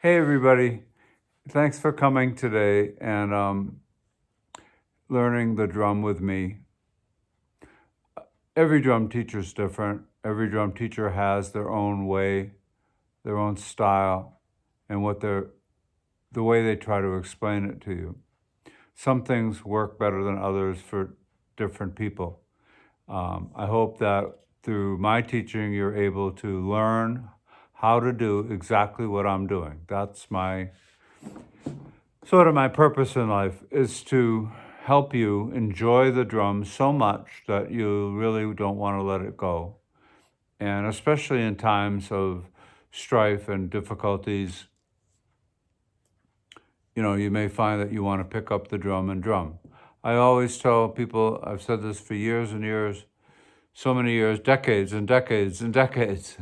Hey, everybody. Thanks for coming today and learning the drum with me. Every drum teacher is different. Every drum teacher has their own way, their own style, and the way they try to explain it to you. Some things work better than others for different people. I hope that through my teaching, you're able to learn how to do exactly what I'm doing. That's my sort of my purpose in life is to help you enjoy the drum so much that you really don't want to let it go. And especially in times of strife and difficulties, you may find that you want to pick up the drum and drum. I always tell people, I've said this for years and years, so many years, decades and decades and decades,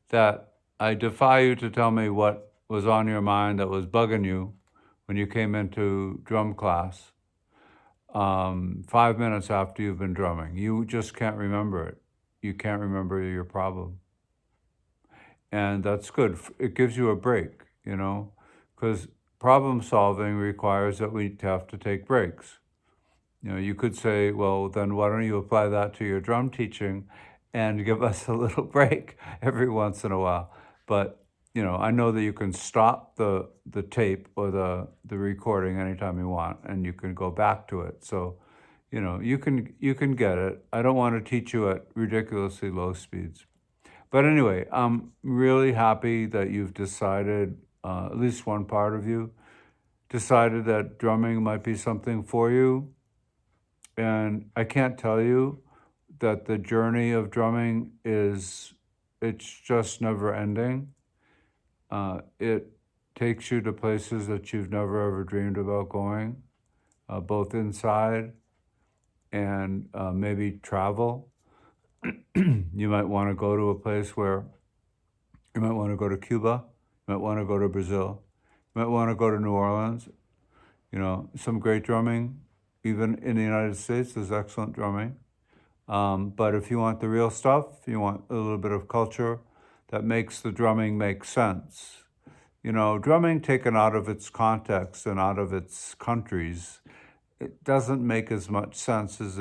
that I defy you to tell me what was on your mind that was bugging you when you came into drum class 5 minutes after you've been drumming. You just can't remember it. You can't remember your problem. And that's good. It gives you a break, because problem solving requires that we have to take breaks. You could say, well, then why don't you apply that to your drum teaching and give us a little break every once in a while. But, I know that you can stop the tape or the recording anytime you want, and you can go back to it. So, you can get it. I don't want to teach you at ridiculously low speeds. But anyway, I'm really happy that you've decided, at least one part of you, decided that drumming might be something for you. And I can't tell you that the journey of drumming it's just never ending. It takes you to places that you've never ever dreamed about going, both inside and maybe travel. You might want to go to a place where you might want to go to Cuba, you might want to go to Brazil, you might want to go to New Orleans. Some great drumming. Even in the United States, there's excellent drumming. But if you want the real stuff, you want a little bit of culture that makes the drumming make sense. Drumming taken out of its context and out of its countries, it doesn't make as much sense as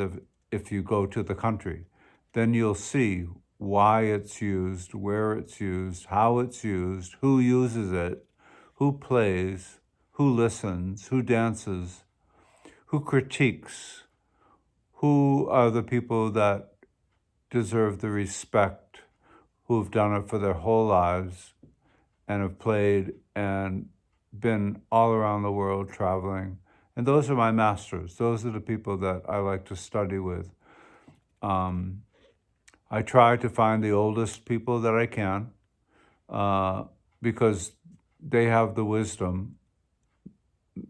if you go to the country. Then you'll see why it's used, where it's used, how it's used, who uses it, who plays, who listens, who dances, who critiques, who are the people that deserve the respect, who've done it for their whole lives and have played and been all around the world traveling. And those are my masters. Those are the people that I like to study with. I try to find the oldest people that I can because they have the wisdom.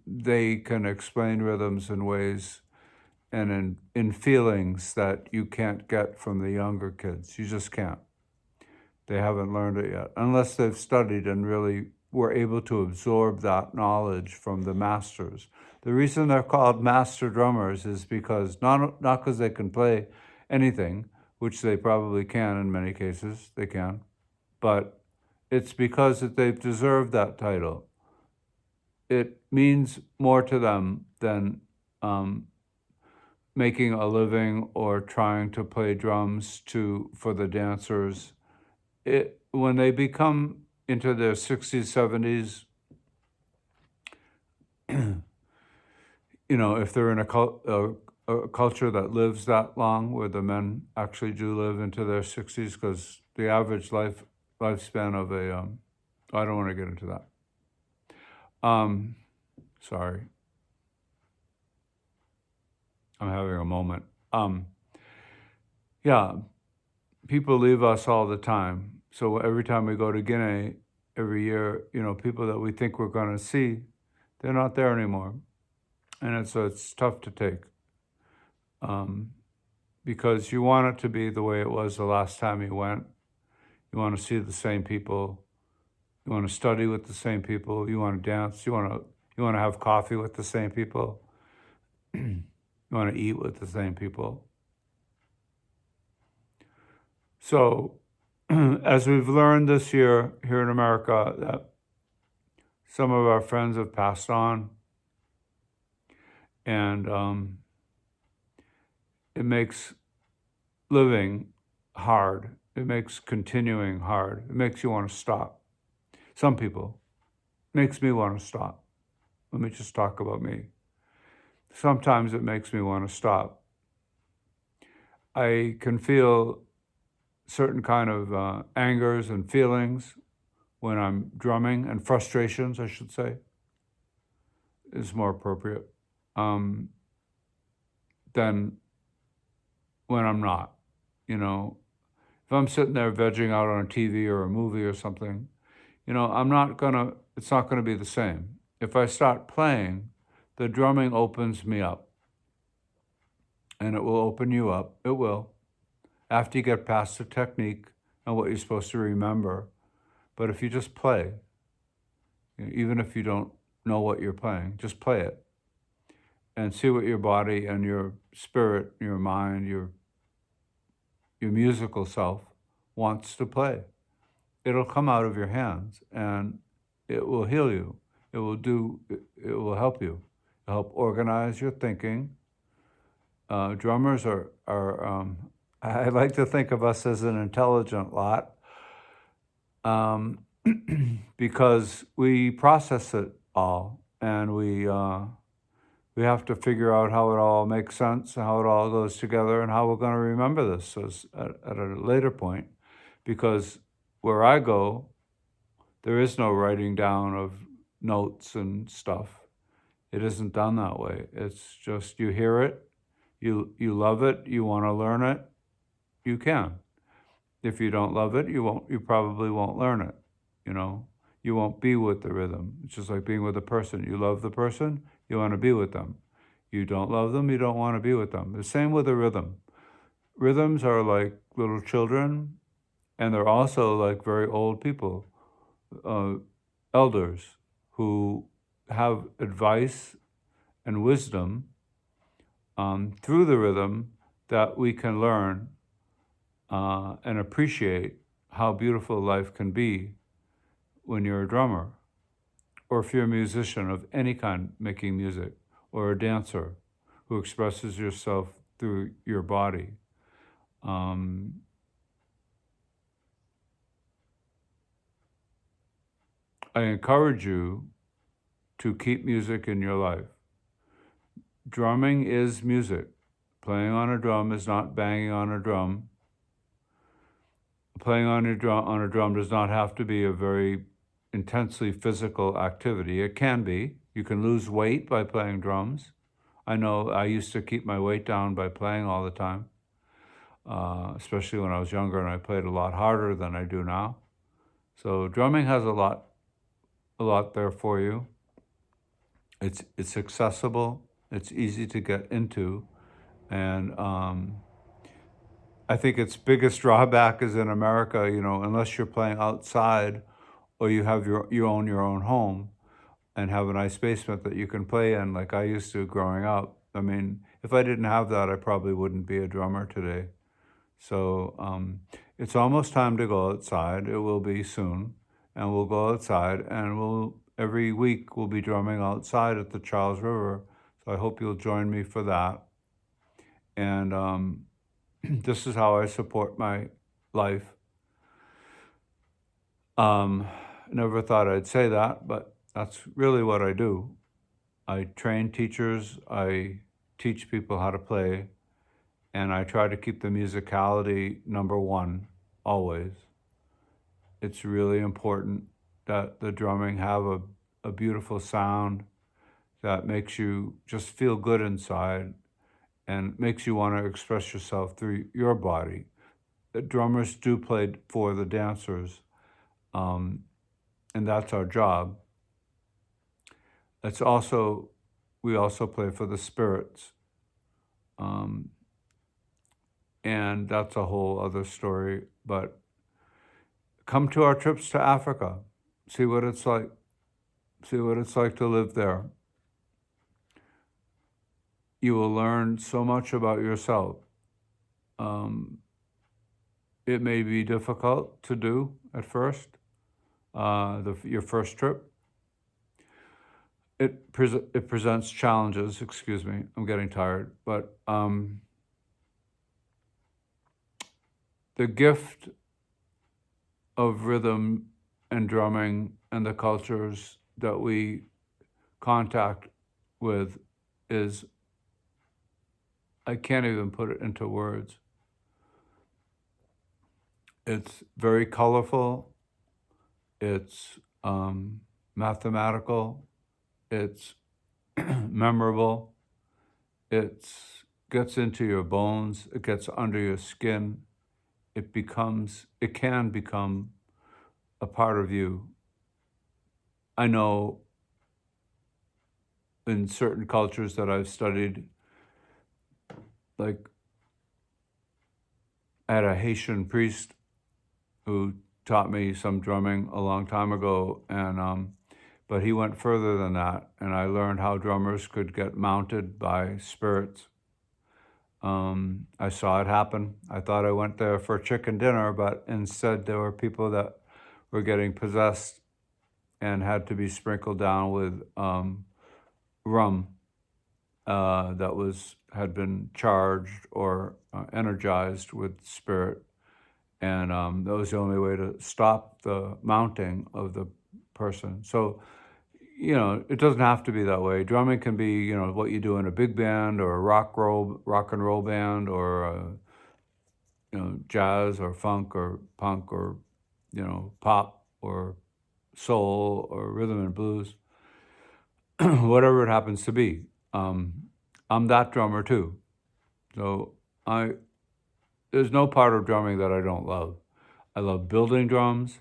They can explain rhythms in ways and in feelings that you can't get from the younger kids. You just can't. They haven't learned it yet, unless they've studied and really were able to absorb that knowledge from the masters. The reason they're called master drummers is because not because they can play anything, which they probably can in many cases, they can, but it's because that they've deserved that title. It means more to them than making a living or trying to play drums for the dancers. When they become into their 60s, 70s, if they're in a culture that lives that long, where the men actually do live into their 60s, because the average lifespan of I don't want to get into that. Sorry. I'm having a moment. Yeah, people leave us all the time. So every time we go to Guinea every year, people that we think we're going to see, they're not there anymore. And it's tough to take because you want it to be the way it was the last time you went. You want to see the same people. You want to study with the same people. You want to dance. You want to have coffee with the same people. You want to eat with the same people. So, as we've learned this year here in America, that Some of our friends have passed on, and it makes living hard. It makes continuing hard. It makes you want to stop. Some people. Makes me want to stop. Let me just talk about me. Sometimes it makes me want to stop. I can feel certain kind of angers and feelings when I'm drumming, and frustrations, I should say, is more appropriate, than when I'm not. You know, if I'm sitting there vegging out on a TV or a movie or something, it's not gonna be the same. If I start playing, the drumming opens me up, and it will open you up. It will, after you get past the technique and what you're supposed to remember. But if you just play, even if you don't know what you're playing, just play it and see what your body and your spirit, your mind, your musical self wants to play. It'll come out of your hands, and it will heal you. It will help you. It'll help organize your thinking. Drummers I like to think of us as an intelligent lot, because we process it all, and we have to figure out how it all makes sense and how it all goes together and how we're going to remember this at a later point. Because where I go, there is no writing down of notes and stuff. It isn't done that way. It's just you hear it, you love it, you want to learn it, you can. If you don't love it, you probably won't learn it. You won't be with the rhythm. It's just like being with a person. You love the person, you want to be with them. You don't love them, you don't want to be with them. The same with a rhythm. Rhythms are like little children, and they're also like very old people, elders who have advice and wisdom through the rhythm that we can learn and appreciate how beautiful life can be when you're a drummer, or if you're a musician of any kind making music, or a dancer who expresses yourself through your body. I encourage you to keep music in your life. Drumming is music. Playing on a drum is not banging on a drum. Playing on a drum does not have to be a very intensely physical activity. It can be. You can lose weight by playing drums. I know I used to keep my weight down by playing all the time, especially when I was younger, and I played a lot harder than I do now. So drumming has a lot there for you. It's accessible. It's easy to get into, and I think its biggest drawback is in America. Unless you're playing outside, or you own your own home and have a nice basement that you can play in, like I used to growing up. I mean, if I didn't have that, I probably wouldn't be a drummer today. So it's almost time to go outside. It will be soon, and we'll go outside, and every week we'll be drumming outside at the Charles River. So I hope you'll join me for that. And this is how I support my life. Never thought I'd say that, but that's really what I do. I train teachers, I teach people how to play, and I try to keep the musicality number one, always. It's really important that the drumming have a beautiful sound that makes you just feel good inside and makes you want to express yourself through your body. The drummers do play for the dancers, and that's our job. We also play for the spirits, and that's a whole other story. But come to our trips to Africa, see what it's like. See what it's like to live there. You will learn so much about yourself. It may be difficult to do at first, your first trip, it presents challenges. Excuse me, I'm getting tired. But the gift of rhythm and drumming and the cultures that we contact with is, I can't even put it into words. It's very colorful. It's mathematical. It's memorable. It gets into your bones. It gets under your skin. It can become a part of you. I know in certain cultures that I've studied, like I had a Haitian priest who taught me some drumming a long time ago, and but he went further than that, and I learned how drummers could get mounted by spirits. I saw it happen. I thought I went there for chicken dinner, but instead there were people that were getting possessed and had to be sprinkled down with rum that had been charged or energized with spirit, and that was the only way to stop the mounting of the person. So, it doesn't have to be that way. Drumming can be, what you do in a big band or a rock and roll band, or jazz or funk or punk or pop or soul or rhythm and blues, whatever it happens to be. I'm that drummer too. So there's no part of drumming that I don't love. I love building drums.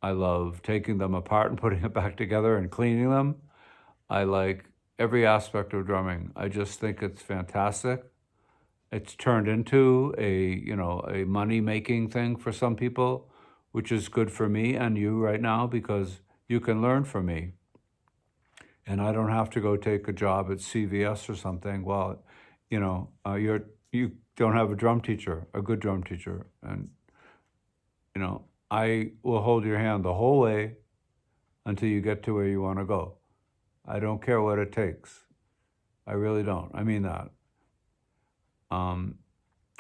I love taking them apart and putting it back together and cleaning them. I like every aspect of drumming. I just think it's fantastic. It's turned into a money-making thing for some people, which is good for me and you right now, because you can learn from me. And I don't have to go take a job at CVS or something while, you don't have a drum teacher, a good drum teacher. And, I will hold your hand the whole way until you get to where you want to go. I don't care what it takes. I really don't. I mean that.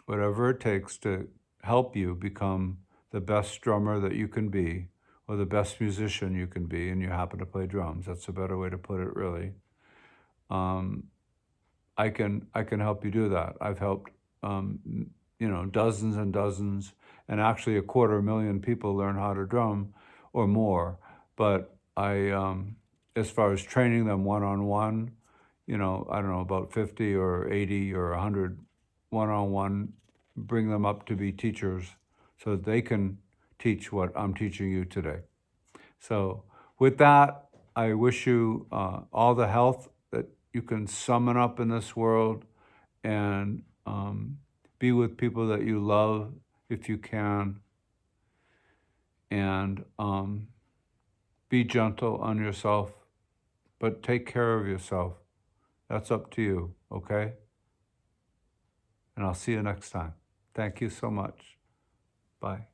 Whatever it takes to help you become the best drummer that you can be, or the best musician you can be, and you happen to play drums. That's a better way to put it, really. I can help you do that. I've helped dozens and dozens, and actually 250,000 people learn how to drum or more. But as far as training them one-on-one, I don't know, about 50 or 80 or 100 one-on-one, bring them up to be teachers so that they can teach what I'm teaching you today. So with that, I wish you all the health that you can summon up in this world, and be with people that you love if you can, and be gentle on yourself, but take care of yourself. That's up to you, okay? And I'll see you next time. Thank you so much. Bye.